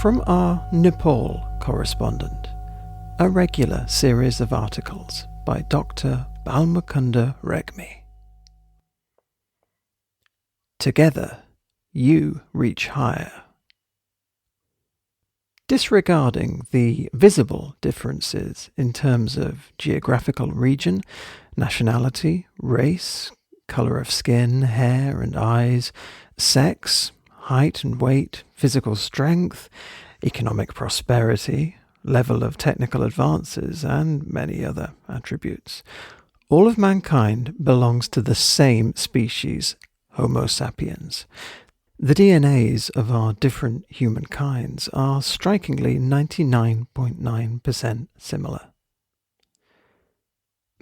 From our Nepal correspondent, a regular series of articles by Dr. Balmukunda Regmi. Together, you reach higher. Disregarding the visible differences in terms of geographical region, nationality, race, colour of skin, hair and eyes, sex, height and weight, physical strength, economic prosperity, level of technical advances, and many other attributes, all of mankind belongs to the same species, Homo sapiens. The DNAs of our different human kinds are strikingly 99.9% similar.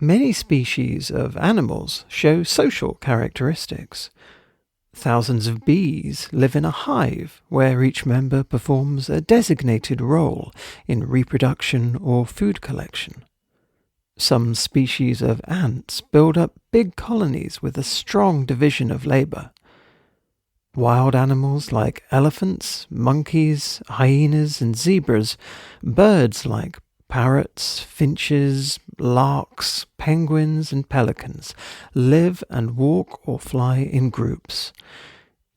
Many species of animals show social characteristics. Thousands of bees live in a hive where each member performs a designated role in reproduction or food collection. Some species of ants build up big colonies with a strong division of labour. Wild animals like elephants, monkeys, hyenas and zebras, birds like parrots, finches, larks, penguins and pelicans live and walk or fly in groups.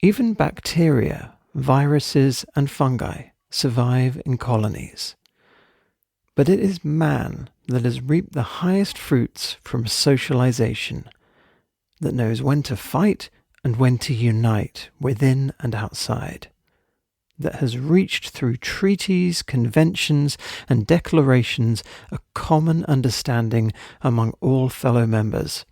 Even bacteria, viruses and fungi survive in colonies. But it is man that has reaped the highest fruits from socialization, that knows when to fight and when to unite within and outside, that has reached through treaties, conventions and declarations a common understanding among all fellow members,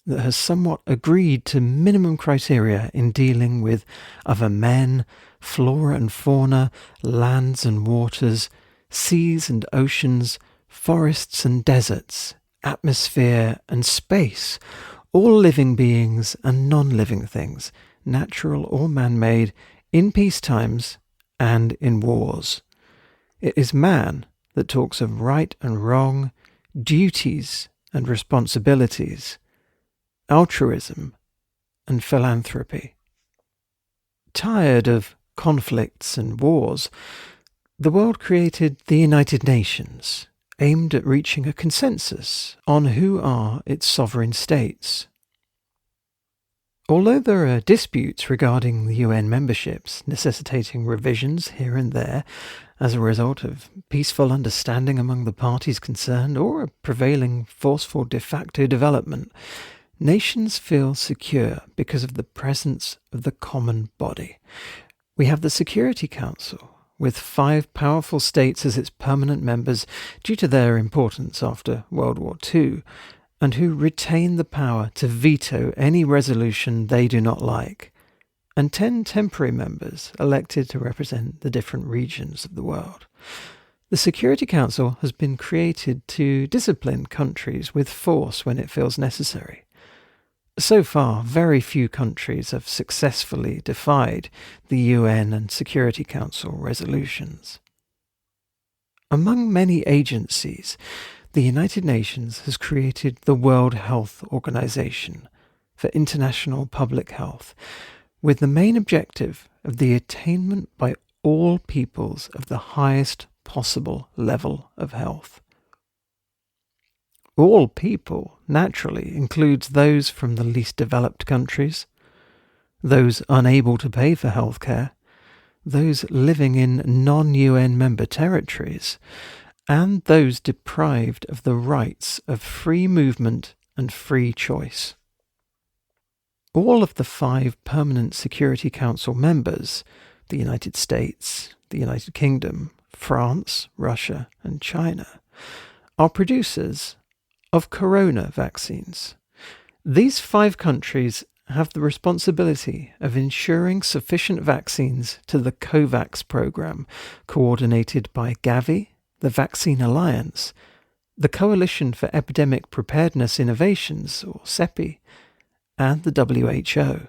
that has somewhat agreed to minimum criteria in dealing with other men, flora and fauna, lands and waters, seas and oceans, forests and deserts, atmosphere and space, all living beings and non-living things, natural or man-made, in peace times and in wars. It is man that talks of right and wrong, duties and responsibilities, altruism and philanthropy. Tired of conflicts and wars, the world created the United Nations, aimed at reaching a consensus on who are its sovereign states. Although there are disputes regarding the UN memberships, necessitating revisions here and there as a result of peaceful understanding among the parties concerned or a prevailing forceful de facto development, nations feel secure because of the presence of the common body. We have the Security Council, with 5 powerful states as its permanent members due to their importance after World War II, and who retain the power to veto any resolution they do not like, and 10 temporary members elected to represent the different regions of the world. The Security Council has been created to discipline countries with force when it feels necessary. So far, very few countries have successfully defied the UN and Security Council resolutions. Among many agencies, the United Nations has created the World Health Organization for international public health, with the main objective of the attainment by all peoples of the highest possible level of health. All people, naturally, includes those from the least developed countries, those unable to pay for healthcare, those living in non-UN member territories, and those deprived of the rights of free movement and free choice. All of the 5 permanent Security Council members, the United States, the United Kingdom, France, Russia, and China, are producers of corona vaccines. These 5 countries have the responsibility of ensuring sufficient vaccines to the COVAX program, coordinated by Gavi, the Vaccine Alliance, the Coalition for Epidemic Preparedness Innovations, or CEPI, and the WHO.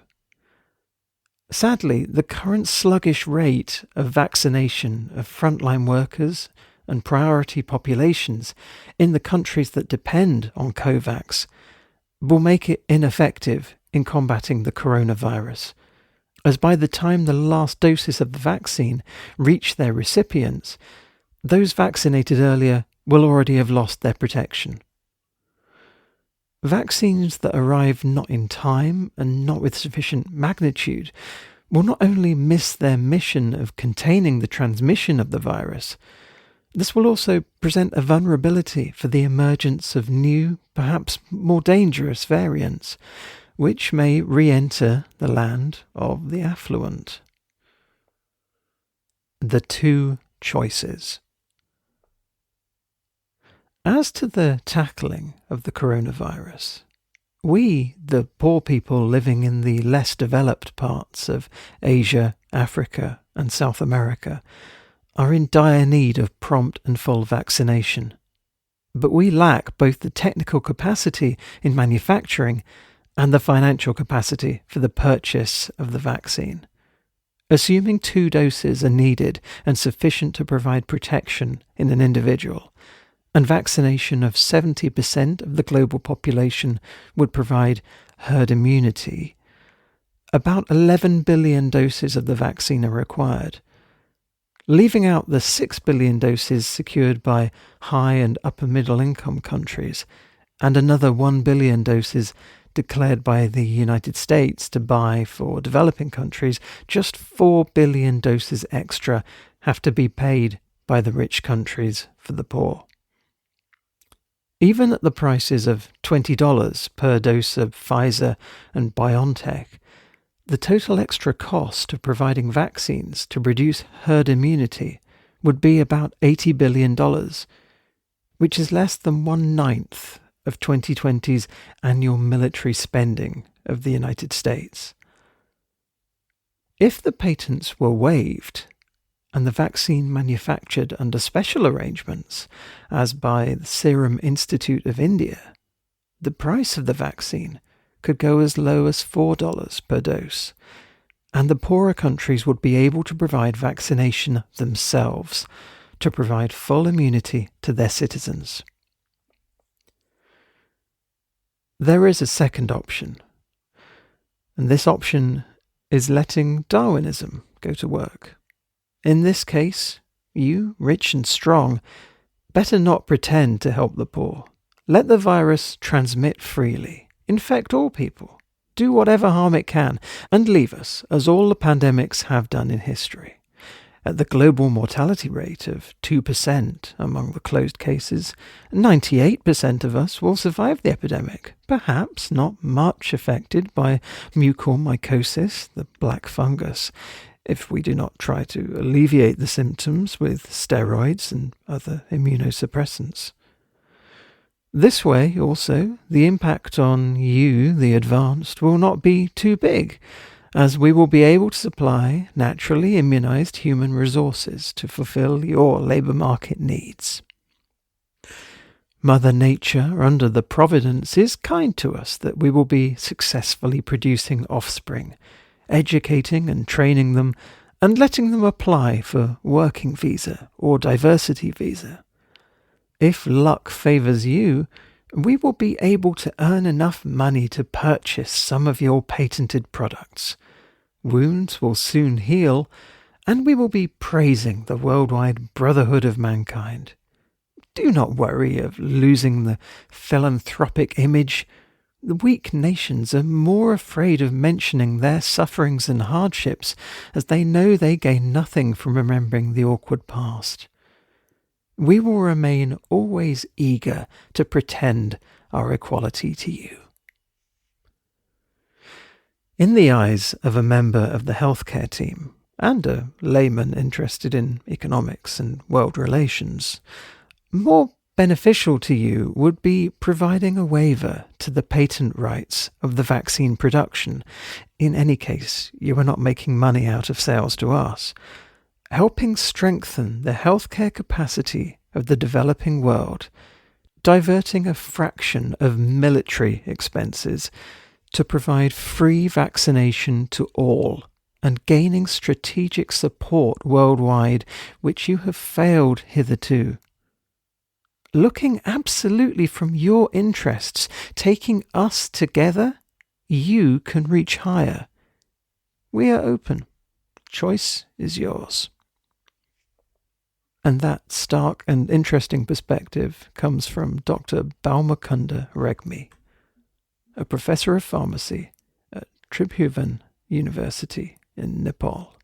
Sadly, the current sluggish rate of vaccination of frontline workers and priority populations in the countries that depend on COVAX will make it ineffective in combating the coronavirus. as by the time the last doses of the vaccine reach their recipients, those vaccinated earlier will already have lost their protection. Vaccines that arrive not in time and not with sufficient magnitude will not only miss their mission of containing the transmission of the virus, this will also present a vulnerability for the emergence of new, perhaps more dangerous variants, which may re-enter the land of the affluent. The two choices. As to the tackling of the coronavirus, we, the poor people living in the less developed parts of Asia, Africa, and South America, are in dire need of prompt and full vaccination. But we lack both the technical capacity in manufacturing and the financial capacity for the purchase of the vaccine. Assuming 2 doses are needed and sufficient to provide protection in an individual, and vaccination of 70% of the global population would provide herd immunity, about 11 billion doses of the vaccine are required. Leaving out the 6 billion doses secured by high and upper middle income countries, and another 1 billion doses declared by the United States to buy for developing countries, just 4 billion doses extra have to be paid by the rich countries for the poor. Even at the prices of $20 per dose of Pfizer and BioNTech, the total extra cost of providing vaccines to produce herd immunity would be about $80 billion, which is less than 1/9 of 2020's annual military spending of the United States. If the patents were waived and the vaccine manufactured under special arrangements, as by the Serum Institute of India, the price of the vaccine could go as low as $4 per dose, and the poorer countries would be able to provide vaccination themselves to provide full immunity to their citizens. There is a second option, and this option is letting Darwinism go to work. In this case, you, rich and strong, better not pretend to help the poor. Let the virus transmit freely, infect all people, do whatever harm it can, and leave us, as all the pandemics have done in history. At the global mortality rate of 2% among the closed cases, 98% of us will survive the epidemic, perhaps not much affected by mucormycosis, the black fungus, if we do not try to alleviate the symptoms with steroids and other immunosuppressants. This way, also, the impact on you, the advanced, will not be too big, as we will be able to supply naturally immunized human resources to fulfill your labour market needs. Mother Nature, under the providence, is kind to us that we will be successfully producing offspring, educating and training them, and letting them apply for working visa or diversity visa. If luck favours you, we will be able to earn enough money to purchase some of your patented products. Wounds will soon heal, and we will be praising the worldwide brotherhood of mankind. Do not worry of losing the philanthropic image. The weak nations are more afraid of mentioning their sufferings and hardships, as they know they gain nothing from remembering the awkward past. We will remain always eager to pretend our equality to you. In the eyes of a member of the healthcare team, and a layman interested in economics and world relations, more beneficial to you would be providing a waiver to the patent rights of the vaccine production. In any case, you are not making money out of sales to us, helping strengthen the healthcare capacity of the developing world, diverting a fraction of military expenses to provide free vaccination to all, and gaining strategic support worldwide, which you have failed hitherto. Looking absolutely from your interests, taking us together, you can reach higher. We are open. Choice is yours. And that stark and interesting perspective comes from Dr. Balmukunda Regmi, a professor of pharmacy at Tribhuvan University in Nepal.